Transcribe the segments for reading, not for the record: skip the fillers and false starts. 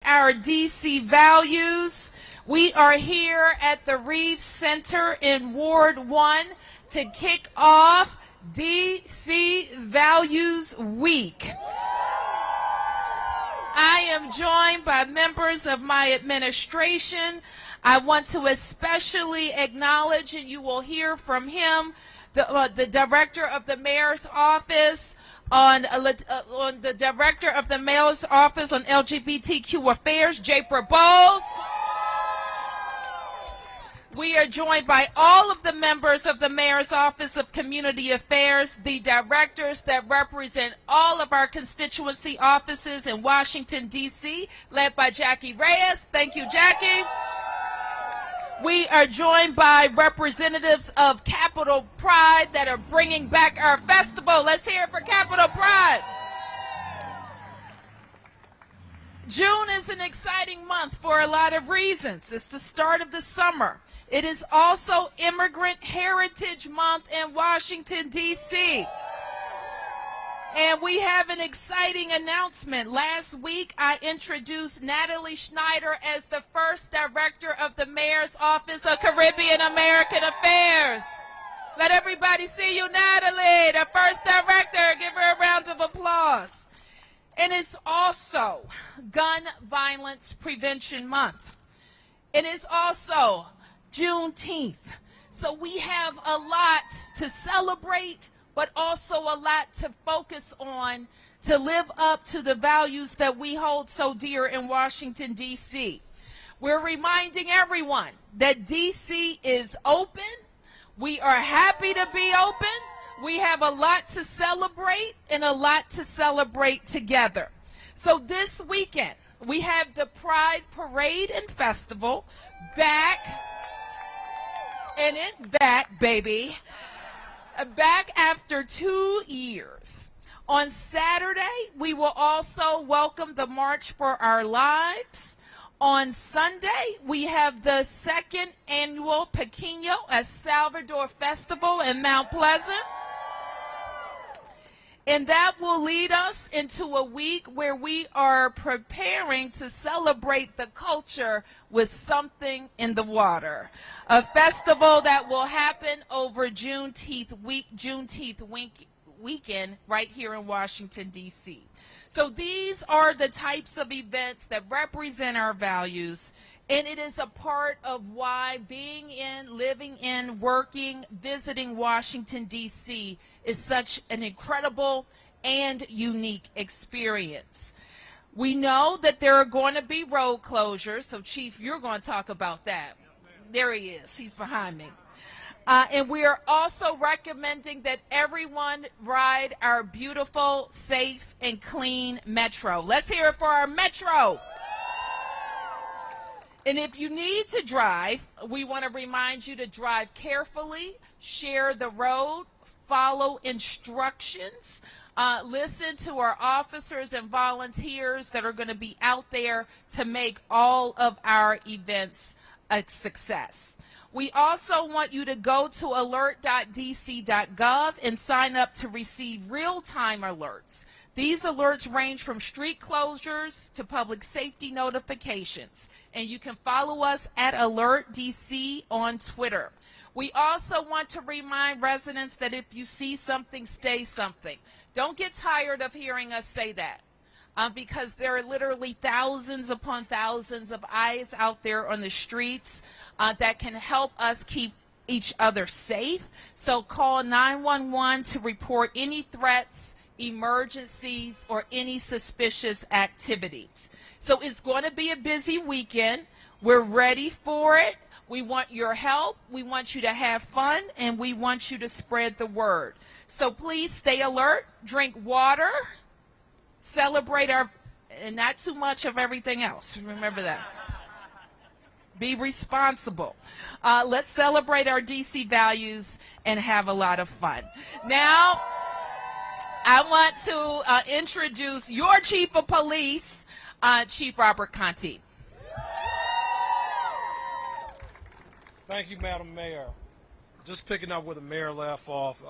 our DC values. We are here at the Reeves Center in Ward 1 to kick off DC Values Week. I am joined by members of my administration. I want to especially acknowledge, and you will hear from him, the director of the mayor's office on the director of the mayor's office on LGBTQ affairs, Japra Bowles. We are joined by all of the members of the Mayor's Office of Community Affairs, the directors that represent all of our constituency offices in Washington, D.C., led by Jackie Reyes. Thank you, Jackie. We are joined by representatives of Capitol Pride that are bringing back our festival. Let's hear it for Capitol Pride. June is an exciting month for a lot of reasons. It's the start of the summer. It is also Immigrant Heritage Month in Washington, D.C. And we have an exciting announcement. Last week, I introduced Natalie Schneider as the first director of the Mayor's Office of Caribbean American Affairs. Let everybody see you, Natalie, the first director. Give her a round of applause. And it's also Gun Violence Prevention Month. It is also Juneteenth. So we have a lot to celebrate, but also a lot to focus on to live up to the values that we hold so dear in Washington, D.C. We're reminding everyone that D.C. is open. We are happy to be open. We have a lot to celebrate and a lot to celebrate together. So this weekend, we have the Pride Parade and Festival back. And it's back, baby. Back after 2 years. On Saturday, we will also welcome the March for Our Lives. On Sunday, we have the second annual Pequeño El Salvador Festival in Mount Pleasant. And that will lead us into a week where we are preparing to celebrate the culture with Something in the Water, a festival that will happen over Juneteenth weekend right here in Washington, D.C. So these are the types of events that represent our values, and it is a part of why being in, living in, working, visiting Washington, D.C. is such an incredible and unique experience. We know that there are going to be road closures, so Chief, you're going to talk about that. There he is. He's behind me. And we are also recommending that everyone ride our beautiful, safe, and clean Metro. Let's hear it for our Metro. And if you need to drive, we want to remind you to drive carefully, share the road, follow instructions, listen to our officers and volunteers that are going to be out there to make all of our events a success. We also want you to go to alert.dc.gov and sign up to receive real-time alerts. These alerts range from street closures to public safety notifications. And you can follow us at AlertDC on Twitter. We also want to remind residents that if you see something, say something. Don't get tired of hearing us say that. Because there are literally thousands upon thousands of eyes out there on the streets that can help us keep each other safe. So call 911 to report any threats, emergencies, or any suspicious activities. So it's going to be a busy weekend. We're ready for it. We want your help. We want you to have fun, and we want you to spread the word. So please stay alert, drink water, celebrate our, and not too much of everything else. Remember that. Be responsible. Let's celebrate our DC values and have a lot of fun. Now, I want to introduce your Chief of Police, Chief Robert Conti. Thank you, Madam Mayor. Just picking up where the mayor left off,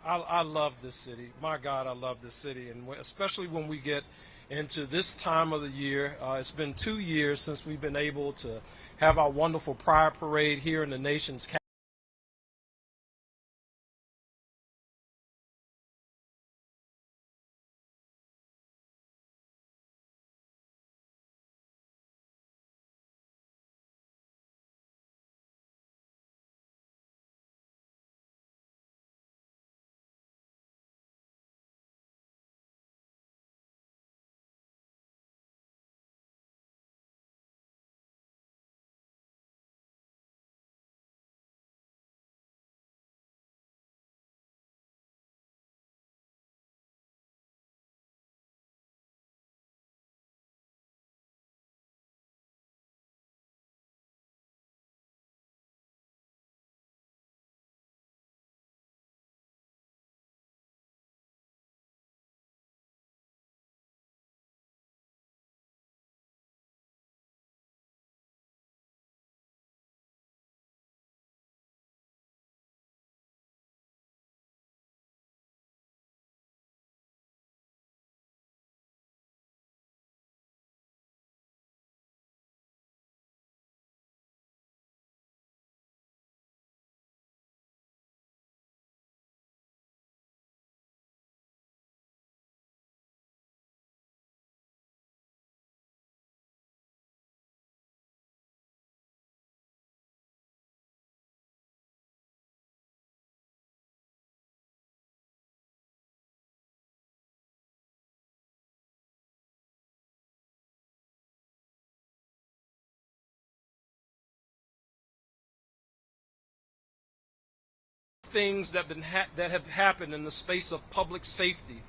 I love this city. My God, I love this city, and especially when we get into this time of the year. It's been 2 years since we've been able to have our wonderful Pride Parade here in the nation's capital. Things that have happened in the space of public safety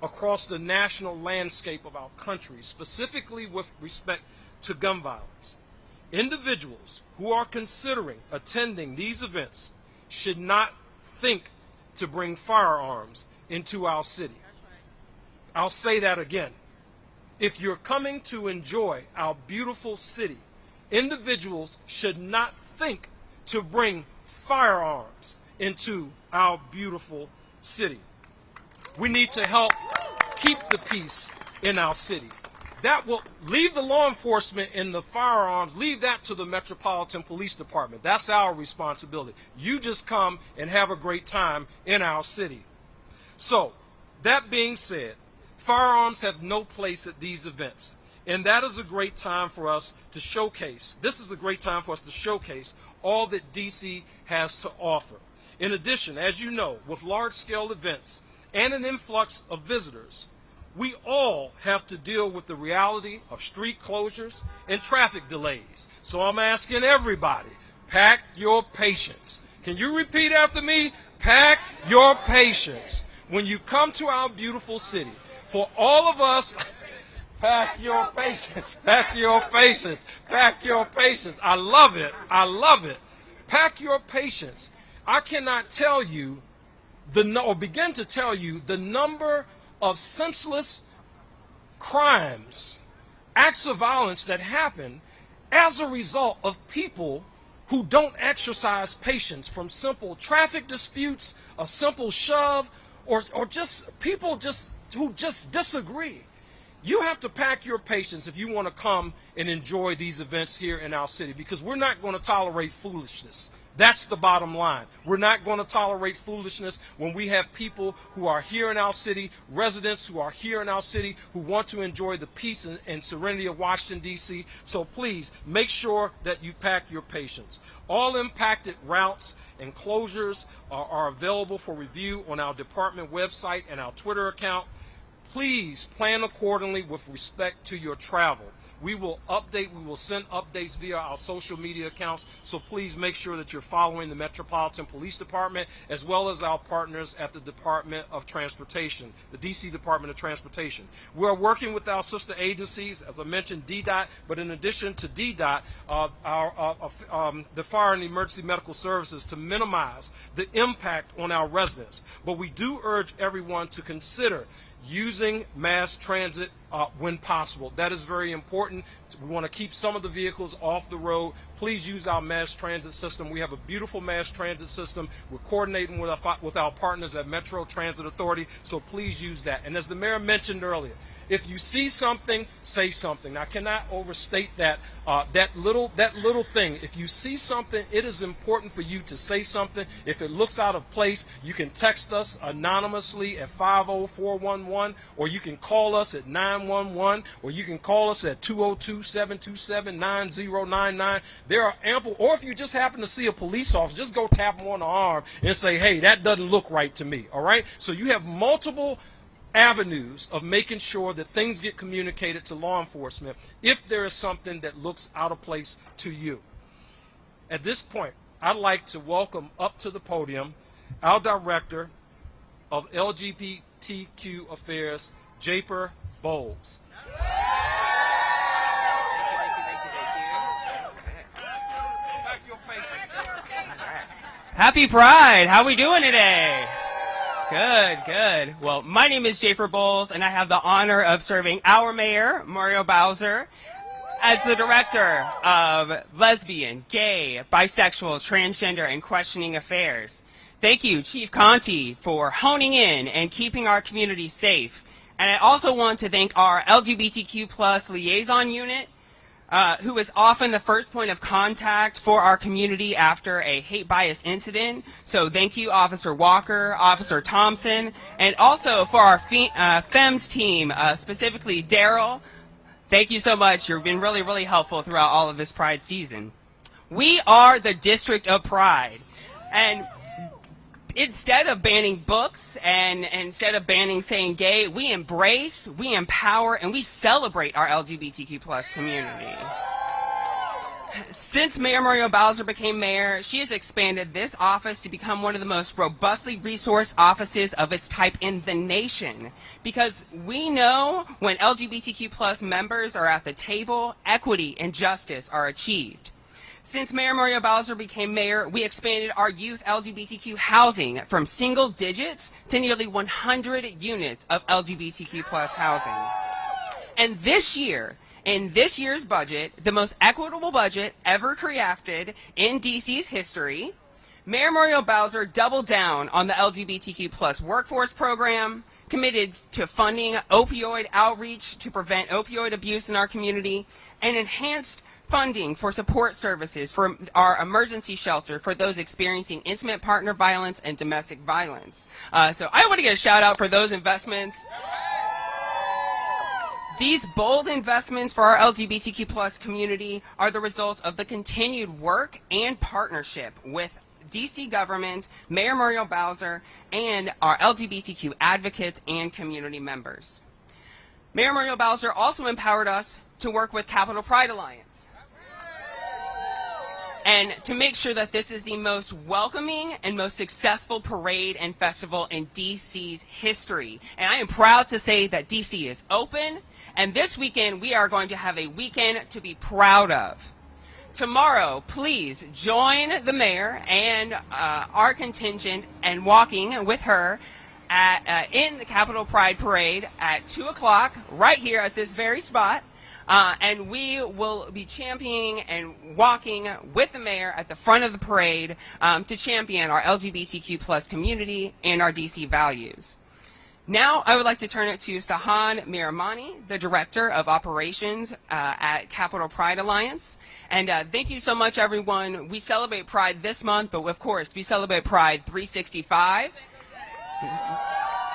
across the national landscape of our country, specifically with respect to gun violence. Individuals who are considering attending these events should not think to bring firearms into our city. I'll say that again. If you're coming to enjoy our beautiful city, individuals should not think to bring firearms into our beautiful city. We need to help keep the peace in our city. That will leave the law enforcement and the firearms, leave that to the Metropolitan Police Department. That's our responsibility. You just come and have a great time in our city. So, that being said, firearms have no place at these events. And that is a great time for us to showcase. This is a great time for us to showcase all that DC has to offer. In addition, as you know, with large-scale events and an influx of visitors, we all have to deal with the reality of street closures and traffic delays. So I'm asking everybody, pack your patience. Can you repeat after me? Pack your patience. When you come to our beautiful city, for all of us, pack your patience, pack your patience, pack your patience. I love it. I love it. Pack your patience. I cannot tell you or begin to tell you the number of senseless crimes, acts of violence that happen as a result of people who don't exercise patience, from simple traffic disputes, a simple shove, or just people who just disagree. You have to pack your patience if you want to come and enjoy these events here in our city, because we're not going to tolerate foolishness. That's the bottom line. We're not going to tolerate foolishness when we have people who are here in our city, residents who are here in our city, who want to enjoy the peace and serenity of Washington, D.C. So please make sure that you pack your patience. All impacted routes and closures are available for review on our department website and our Twitter account. Please plan accordingly with respect to your travel. We will send updates via our social media accounts, so please make sure that you're following the Metropolitan Police Department as well as our partners at the Department of Transportation, the DC Department of Transportation. We're working with our sister agencies, as I mentioned, DDOT, but in addition to DDOT, the Fire and Emergency Medical Services, to minimize the impact on our residents. But we do urge everyone to consider using mass transit when possible. That is very important. We want to keep some of the vehicles off the road. Please use our mass transit system. We have a beautiful mass transit system. We're coordinating with our partners at Metro Transit Authority, so please use that. And as the mayor mentioned earlier, if you see something, say something. I cannot overstate that. That little thing. If you see something, it is important for you to say something. If it looks out of place, you can text us anonymously at 50411, or you can call us at 911, or you can call us at 202-727-9099. There are ample, or if you just happen to see a police officer, just go tap them on the arm and say, hey, that doesn't look right to me, all right? So you have multiple avenues of making sure that things get communicated to law enforcement if there is something that looks out of place to you. At this point, I'd like to welcome up to the podium our Director of LGBTQ Affairs, Japer Bowles. Happy Pride! How we doing today? Good, good. Well, my name is Japer Bowles, and I have the honor of serving our mayor, Muriel Bowser, as the Director of Lesbian, Gay, Bisexual, Transgender, and Questioning Affairs. Thank you, Chief Conti, for honing in and keeping our community safe. And I also want to thank our LGBTQ+ liaison unit, who is often the first point of contact for our community after a hate bias incident. So thank you, Officer Walker, Officer Thompson, and also for our FEMS team, specifically Daryl. Thank you so much. You've been really, really helpful throughout all of this Pride season. We are the District of Pride. And instead of banning books and instead of banning saying gay, we embrace, we empower, and we celebrate our LGBTQ+ community. Since Mayor Muriel Bowser became mayor, she has expanded this office to become one of the most robustly resourced offices of its type in the nation. Because we know when LGBTQ+ members are at the table, equity and justice are achieved. Since Mayor Muriel Bowser became mayor, we expanded our youth LGBTQ housing from single digits to nearly 100 units of LGBTQ+ housing. And this year, in this year's budget, the most equitable budget ever crafted in DC's history, Mayor Muriel Bowser doubled down on the LGBTQ+ workforce program, committed to funding opioid outreach to prevent opioid abuse in our community, and enhanced funding for support services for our emergency shelter for those experiencing intimate partner violence and domestic violence. So I want to get a shout out for those investments. These bold investments for our LGBTQ+ community are the result of the continued work and partnership with DC government, Mayor Muriel Bowser, and our LGBTQ advocates and community members. Mayor Muriel Bowser also empowered us to work with Capitol Pride Alliance, and to make sure that this is the most welcoming and most successful parade and festival in DC's history. And I am proud to say that DC is open, and this weekend we are going to have a weekend to be proud of. Tomorrow, please join the mayor and our contingent and walking with her in the Capitol Pride Parade at 2 o'clock right here at this very spot. And we will be championing and walking with the mayor at the front of the parade to champion our LGBTQ+ community and our DC values. Now I would like to turn it to Sahan Miramani, the Director of Operations at Capitol Pride Alliance. And thank you so much, everyone. We celebrate Pride this month, but of course we celebrate Pride 365.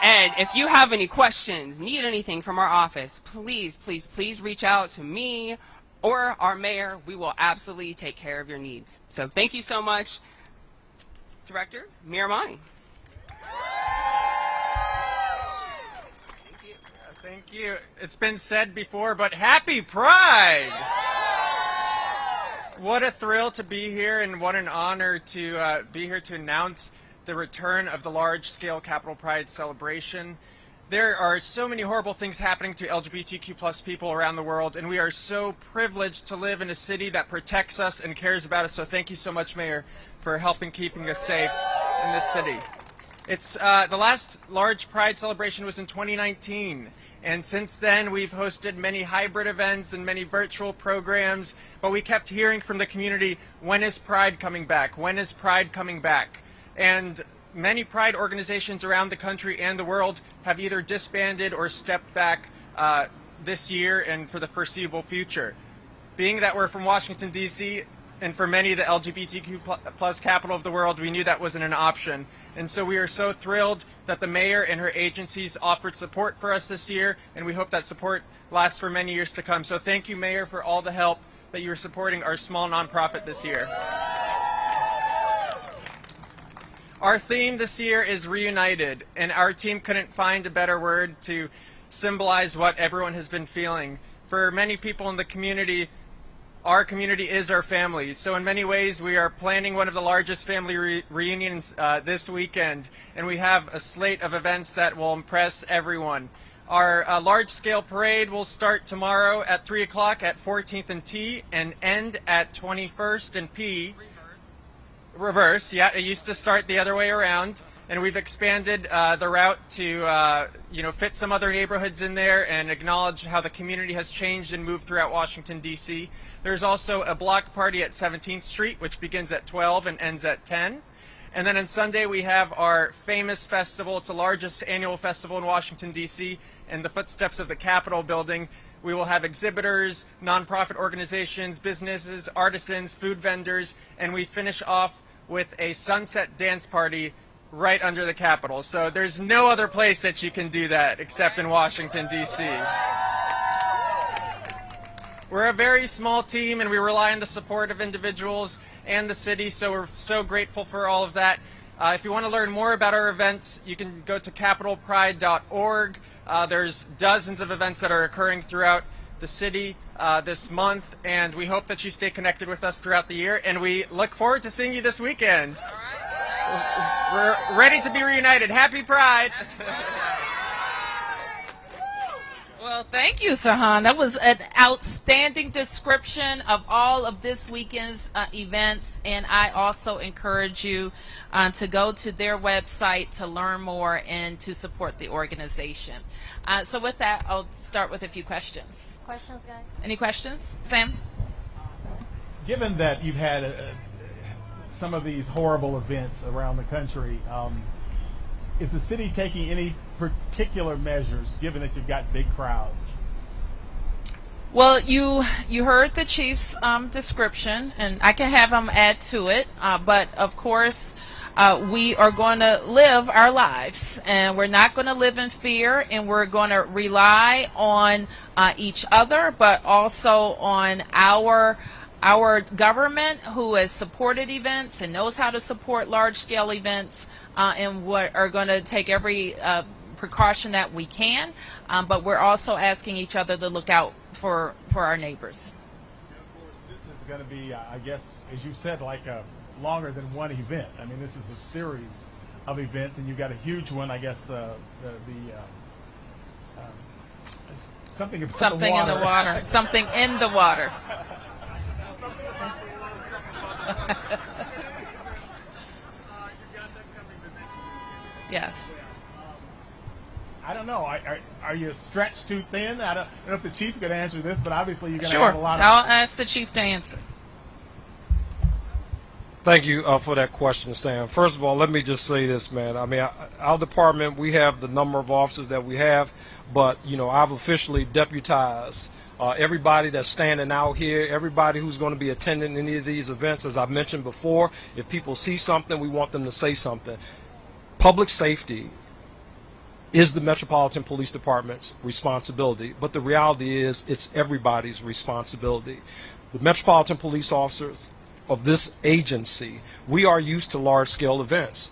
And if you have any questions, need anything from our office, please, please, please reach out to me or our mayor. We will absolutely take care of your needs. So thank you so much, Director Miramani. Thank you. It's been said before, but happy Pride! What a thrill to be here, and what an honor to be here to announce the return of the large-scale Capitol Pride celebration. There are so many horrible things happening to LGBTQ+ people around the world, and we are so privileged to live in a city that protects us and cares about us. So thank you so much, Mayor, for helping keeping us safe in this city. It's the last large Pride celebration was in 2019. And since then, we've hosted many hybrid events and many virtual programs, but we kept hearing from the community, when is Pride coming back? When is Pride coming back? And many Pride organizations around the country and the world have either disbanded or stepped back this year and for the foreseeable future. Being that we're from Washington, D.C., and for many the LGBTQ plus capital of the world, we knew that wasn't an option. And so we are so thrilled that the mayor and her agencies offered support for us this year, and we hope that support lasts for many years to come. So thank you, Mayor, for all the help that you are supporting our small nonprofit this year. Our theme this year is reunited, and our team couldn't find a better word to symbolize what everyone has been feeling. For many people in the community, our community is our family. So in many ways, we are planning one of the largest family reunions this weekend, and we have a slate of events that will impress everyone. Our large-scale parade will start tomorrow at 3 o'clock at 14th and T and end at 21st and P. Reverse, yeah, it used to start the other way around. And we've expanded the route to fit some other neighborhoods in there and acknowledge how the community has changed and moved throughout Washington, D.C. There's also a block party at 17th Street, which begins at 12 and ends at 10. And then on Sunday, we have our famous festival. It's the largest annual festival in Washington, D.C., in the footsteps of the Capitol building. We will have exhibitors, nonprofit organizations, businesses, artisans, food vendors, and we finish off with a sunset dance party right under the Capitol. So there's no other place that you can do that except in Washington, D.C. We're a very small team, and we rely on the support of individuals and the city, so we're so grateful for all of that. If you want to learn more about our events, you can go to capitolpride.org. There's dozens of events that are occurring throughout the city this month, and we hope that you stay connected with us throughout the year, and we look forward to seeing you this weekend. We're ready to be reunited. Happy Pride! Well, thank you, Sahan. That was an outstanding description of all of this weekend's events, and I also encourage you to go to their website to learn more and to support the organization. So with that, I'll start with a few questions. Questions, guys? Any questions? Sam? Given that you've had some of these horrible events around the country, is the city taking any particular measures, given that you've got big crowds? Well, you heard the chief's description, and I can have him add to it. But of course, we are going to live our lives, and we're not going to live in fear, and we're going to rely on each other, but also on our government, who has supported events and knows how to support large-scale events, and what are going to take every precaution that we can, but we're also asking each other to look out for our neighbors. And of course, this is going to be, I guess, as you said, like a longer than one event. I mean, this is a series of events, and you've got a huge one, I guess, something in the water. Something in the water. Yes. I don't know. Are you stretched too thin? I don't know if the chief could answer this, but obviously you're going to have a lot of... I'll ask the chief to answer. Thank you for that question, Sam. First of all, let me just say this, man. I mean, our department, we have the number of officers that we have, but, I've officially deputized everybody that's standing out here, everybody who's going to be attending any of these events. As I've mentioned before, if people see something, we want them to say something. Public safety is the Metropolitan Police Department's responsibility, but the reality is it's everybody's responsibility. The Metropolitan Police officers of this agency, we are used to large-scale events.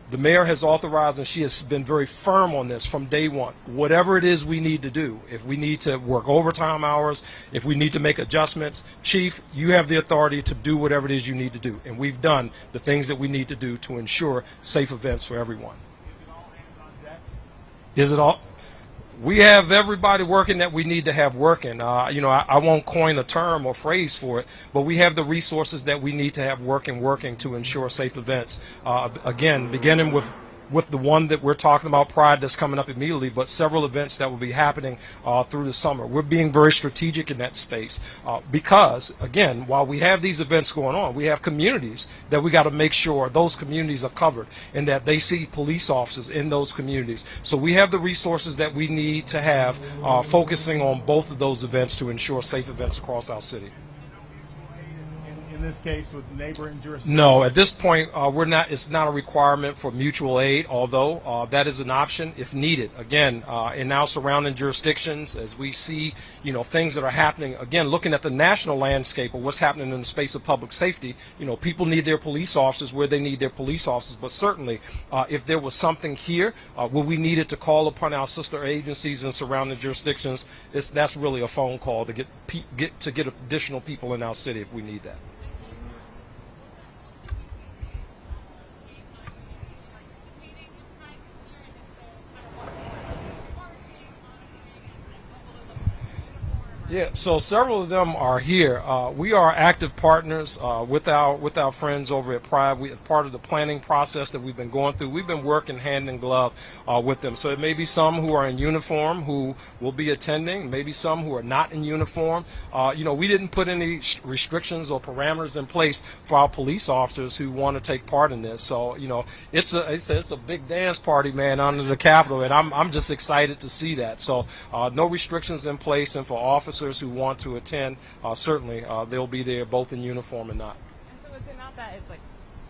The mayor has authorized, and she has been very firm on this from day one. Whatever it is we need to do, if we need to work overtime hours, if we need to make adjustments, Chief, you have the authority to do whatever it is you need to do. And we've done the things that we need to do to ensure safe events for everyone. Is it all hands on deck? Is it all? We have everybody working that we need to have working. I won't coin a term or phrase for it, but we have the resources that we need to have working to ensure safe events. Again, beginning with with the one that we're talking about, Pride, that's coming up immediately, but several events that will be happening through the summer. We're being very strategic in that space because, again, while we have these events going on, we have communities that we got to make sure those communities are covered and that they see police officers in those communities. So we have the resources that we need to have focusing on both of those events to ensure safe events across our city. In this case, with neighboring jurisdictions? No, at this point, we're not. It's not a requirement for mutual aid, although that is an option if needed. Again, in our surrounding jurisdictions, as we see, things that are happening. Again, looking at the national landscape of what's happening in the space of public safety, people need their police officers where they need their police officers. But certainly, if there was something here where we needed to call upon our sister agencies in surrounding jurisdictions, that's really a phone call to get additional people in our city if we need that. Yeah, so several of them are here. We are active partners with our friends over at Pride. As part of the planning process that we've been going through, we've been working hand in glove with them. So it may be some who are in uniform who will be attending, maybe some who are not in uniform. We didn't put any restrictions or parameters in place for our police officers who want to take part in this. So it's a big dance party, man, under the Capitol, and I'm just excited to see that. So no restrictions in place, and for officers who want to attend, certainly they'll be there both in uniform and not. And so is it not that it's like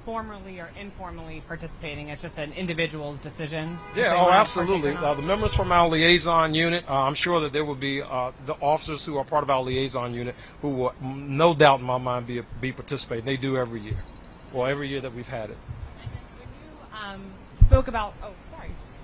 formally or informally participating, it's just an individual's decision? Yeah, absolutely. The members from our liaison unit, I'm sure that there will be the officers who are part of our liaison unit who will, no doubt in my mind, be participating. They do every year. Well, every year that we've had it. And when you spoke about,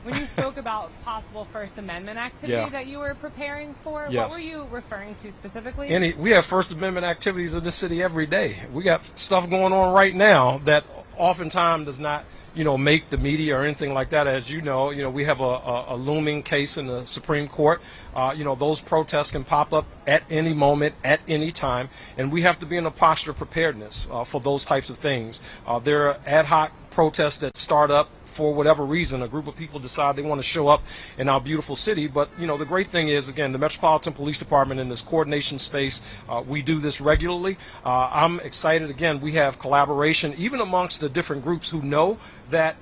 when you spoke about possible First Amendment activity that you were preparing for, what were you referring to specifically? We have First Amendment activities in this city every day. We got stuff going on right now that oftentimes does not, make the media or anything like that. As you know, we have a looming case in the Supreme Court. Those protests can pop up at any moment, at any time, and we have to be in a posture of preparedness for those types of things. There are ad hoc protests that start up for whatever reason. A group of people decide they want to show up in our beautiful city. But, the great thing is, again, the Metropolitan Police Department in this coordination space, we do this regularly. I'm excited. Again, we have collaboration even amongst the different groups who know that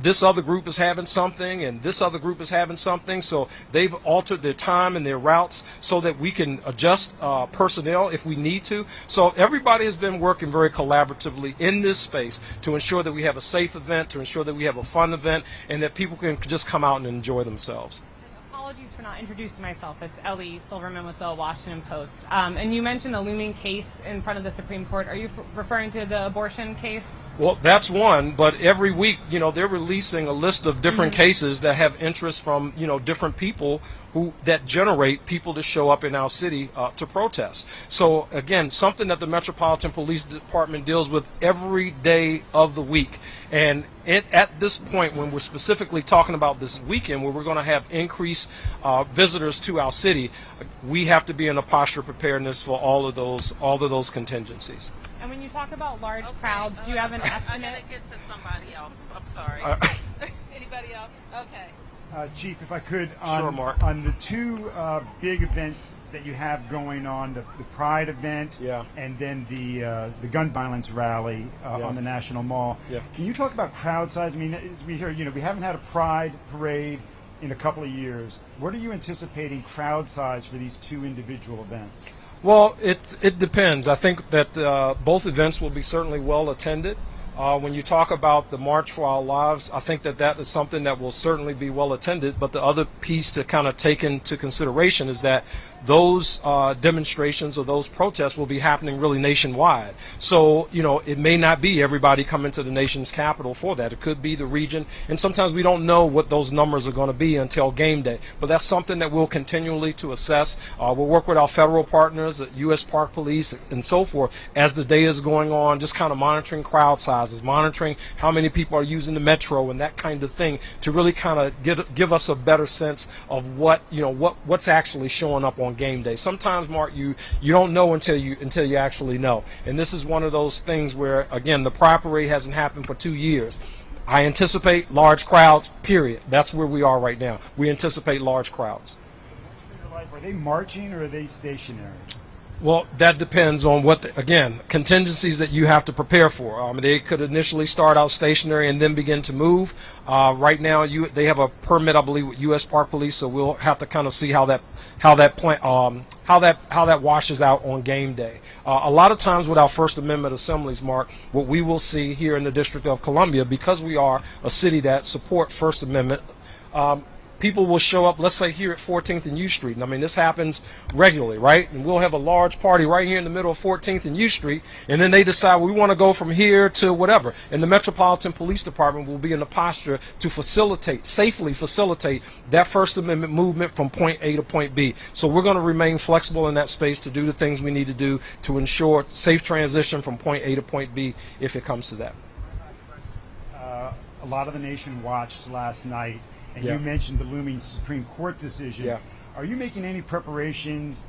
this other group is having something and this other group is having something. So they've altered their time and their routes so that we can adjust personnel if we need to. So everybody has been working very collaboratively in this space to ensure that we have a safe event, to ensure that we have a fun event, and that people can just come out and enjoy themselves. Apologies for not introducing myself. It's Ellie Silverman with the Washington Post. And you mentioned a looming case in front of the Supreme Court. Are you referring to the abortion case? Well, that's one, but every week, they're releasing a list of different cases that have interest from, different people that generate people to show up in our city to protest. So, again, something that the Metropolitan Police Department deals with every day of the week. And at this point, when we're specifically talking about this weekend where we're going to have increased visitors to our city, we have to be in a posture of preparedness for all of those contingencies. And when you talk about large crowds, do you have an estimate? I'm going to get to somebody else. I'm sorry. Anybody else? Okay. Chief, if I could, Sure, Mark. on the two big events that you have going on, the Pride event and then the gun violence rally on the National Mall, can you talk about crowd size? I mean, as we hear, we haven't had a Pride parade in a couple of years. What are you anticipating crowd size for these two individual events? Well, it depends. I think that both events will be certainly well attended. When you talk about the March for Our Lives, I think that is something that will certainly be well attended. But the other piece to kind of take into consideration is that those demonstrations or those protests will be happening really nationwide. So, it may not be everybody coming to the nation's capital for that. It could be the region. And sometimes we don't know what those numbers are going to be until game day. But that's something that we'll continually to assess. We'll work with our federal partners, U.S. Park Police, and so forth as the day is going on, just kind of monitoring crowd sizes, monitoring how many people are using the metro and that kind of thing to really kind of give us a better sense of what's actually showing up on game day. Sometimes, Mark, you don't know until you actually know. And this is one of those things where, again, the Pride Parade hasn't happened for 2 years. I anticipate large crowds, period. That's where we are right now. We anticipate large crowds. Are they marching or are they stationary? Well, that depends on what, again, contingencies that you have to prepare for. They could initially start out stationary and then begin to move. Right now, they have a permit, I believe, with U.S. Park Police, so we'll have to kind of see how that washes out on game day. A lot of times with our First Amendment assemblies, Mark, what we will see here in the District of Columbia, because we are a city that support First Amendment, people will show up, let's say here at 14th and U Street. And I mean, this happens regularly, right? And we'll have a large party right here in the middle of 14th and U Street, and then they decide we want to go from here to whatever. And the Metropolitan Police Department will be in the posture to safely facilitate that First Amendment movement from point A to point B. So we're going to remain flexible in that space to do the things we need to do to ensure safe transition from point A to point B if it comes to that. A lot of the nation watched last night. And Yeah. you mentioned the looming Supreme Court decision. Yeah. Are you making any preparations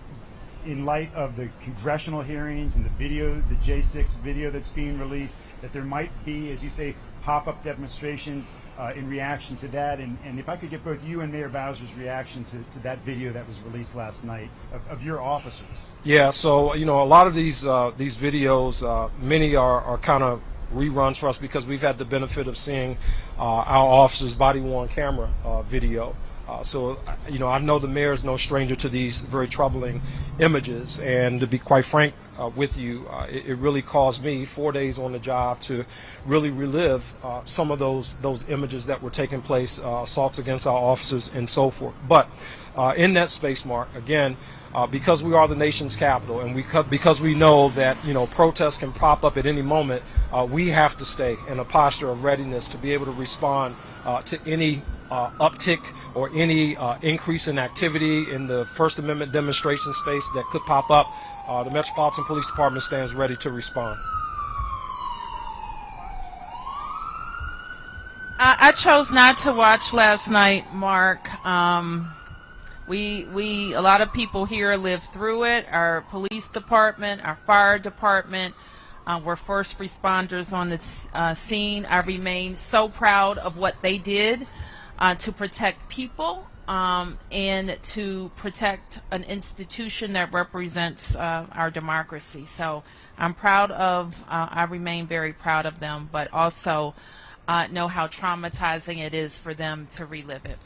in light of the congressional hearings and the video, the J6 video that's being released, that there might be, as you say, pop-up demonstrations in reaction to that? And if I could get both you and Mayor Bowser's reaction to that video that was released last night of your officers. Yeah, so, a lot of these videos, many are kind of reruns for us because we've had the benefit of seeing our officers' body-worn camera video. So I know the mayor is no stranger to these very troubling images, and to be quite frank with you, it really caused me 4 days on the job to really relive some of those images that were taking place, assaults against our officers and so forth. But in that space, Mark, again, because we are the nation's capital, and because we know that protests can pop up at any moment, we have to stay in a posture of readiness to be able to respond to any uptick or any increase in activity in the First Amendment demonstration space that could pop up. The Metropolitan Police Department stands ready to respond. I chose not to watch last night, Mark. A lot of people here lived through it. Our police department, our fire department, were first responders on the scene. I remain so proud of what they did to protect people and to protect an institution that represents our democracy. So I'm proud of, I remain very proud of them, but also know how traumatizing it is for them to relive it.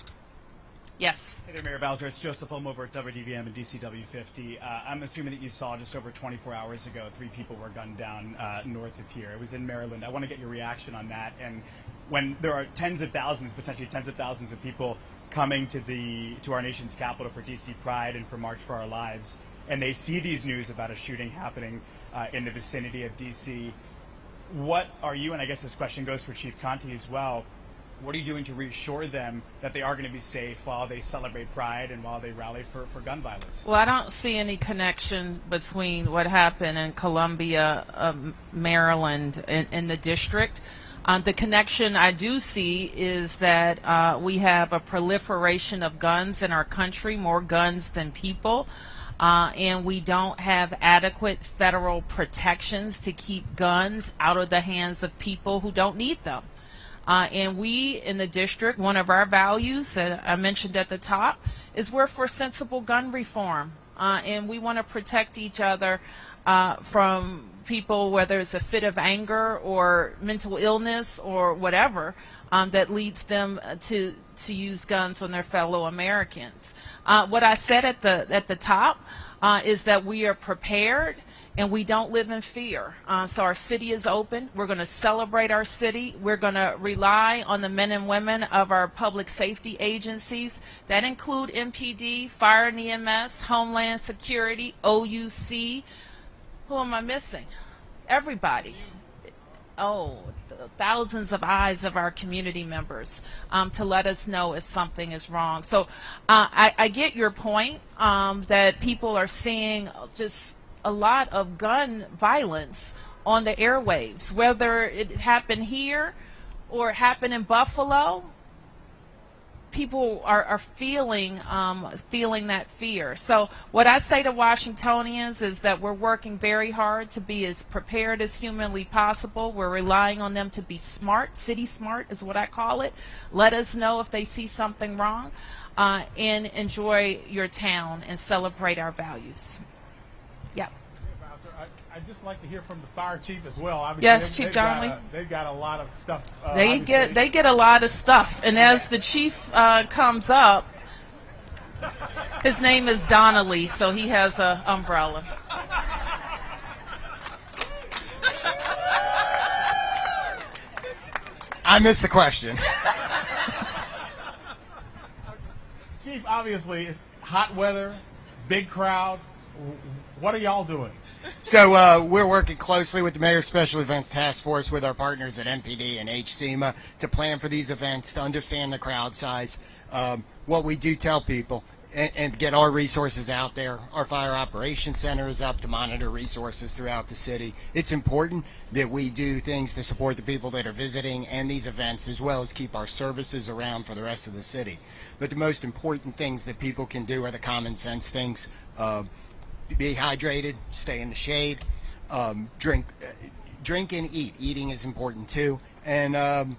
Yes. Hey there, Mayor Bowser. It's Joseph Holm over at WDVM and DCW 50. I'm assuming that you saw just over 24 hours ago 3 people were gunned down north of here. It was in Maryland. I want to get your reaction on that. And when there are tens of thousands, potentially tens of thousands of people coming to our nation's capital for DC Pride and for March for Our Lives, and they see these news about a shooting happening in the vicinity of DC, what are you, and I guess this question goes for Chief Conte as well, what are you doing to reassure them that they are going to be safe while they celebrate Pride and while they rally for gun violence? Well, I don't see any connection between what happened in Columbia, Maryland, in the district. The connection I do see is that we have a proliferation of guns in our country, more guns than people, and we don't have adequate federal protections to keep guns out of the hands of people who don't need them. And we in the district, one of our values that I mentioned at the top is we're for sensible gun reform. And we want to protect each other from people, whether it's a fit of anger or mental illness or whatever, that leads them to use guns on their fellow Americans. What I said at the top is that we are prepared and we don't live in fear. So our city is open. We're going to celebrate our city. We're going to rely on the men and women of our public safety agencies that include MPD, Fire and EMS, Homeland Security, OUC. Who am I missing? Everybody. Oh, thousands of eyes of our community members to let us know if something is wrong. So I get your point that people are seeing just a lot of gun violence on the airwaves, whether it happened here or it happened in Buffalo. people are feeling that fear. So what I say to Washingtonians is that we're working very hard to be as prepared as humanly possible. We're relying on them to be smart. City smart is what I call it. Let us know if they see something wrong, and enjoy your town and celebrate our values. Yep. I'd just like to hear from the fire chief as well. Obviously, Yes, Chief Donnelly. They've got a lot of stuff. They get a lot of stuff, and as the chief comes up, his name is Donnelly, so he has an umbrella. I missed the question. Chief, obviously, it's hot weather, big crowds. What are y'all doing? So we're working closely with the Mayor's Special Events Task Force with our partners at MPD and HSEMA to plan for these events, to understand the crowd size. What we do tell people and get our resources out there. Our Fire Operations Center is up to monitor resources throughout the city. It's important that we do things to support the people that are visiting and these events, as well as keep our services around for the rest of the city. But the most important things that people can do are the common sense things. Be hydrated, stay in the shade, drink and eat. Eating is important too, and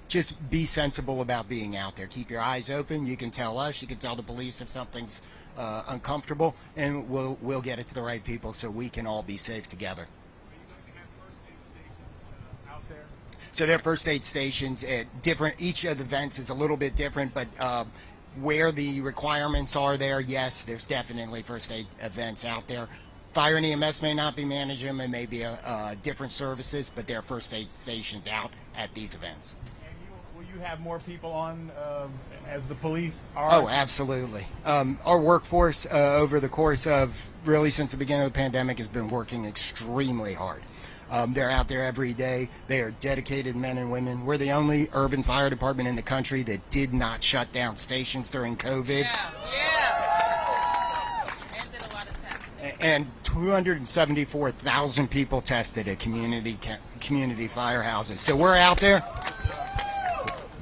just be sensible about being out there. Keep your eyes open. You can tell us, you can tell the police if something's uncomfortable, and we'll get it to the right people so we can all be safe together. So there are first aid stations at different. Each of the events is a little bit different, but where the requirements are there, yes, there's definitely first aid events out there. Fire and EMS may not be managing them, and maybe different services, but there are first aid stations out at these events. And will you have more people on as the police are? Oh, absolutely. Our workforce over the course of really since the beginning of the pandemic has been working extremely hard. They're out there every day. They are dedicated men and women. We're the only urban fire department in the country that did not shut down stations during COVID. Yeah. And did a lot of testing. And 274,000 people tested at community firehouses. So we're out there.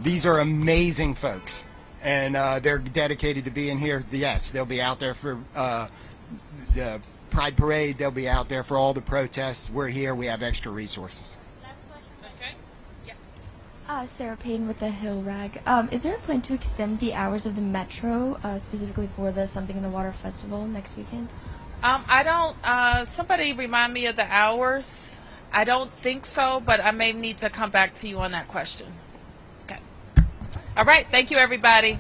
These are amazing folks, and they're dedicated to being here. Yes, they'll be out there for the Pride Parade. They'll be out there for all the protests. We're here. We have extra resources. Last question. Okay. Yes. Sarah Payne with the Hill Rag. Is there a plan to extend the hours of the Metro, specifically for the Something in the Water Festival next weekend? I don't. Somebody remind me of the hours. I don't think so, but I may need to come back to you on that question. Okay. All right. Thank you, everybody.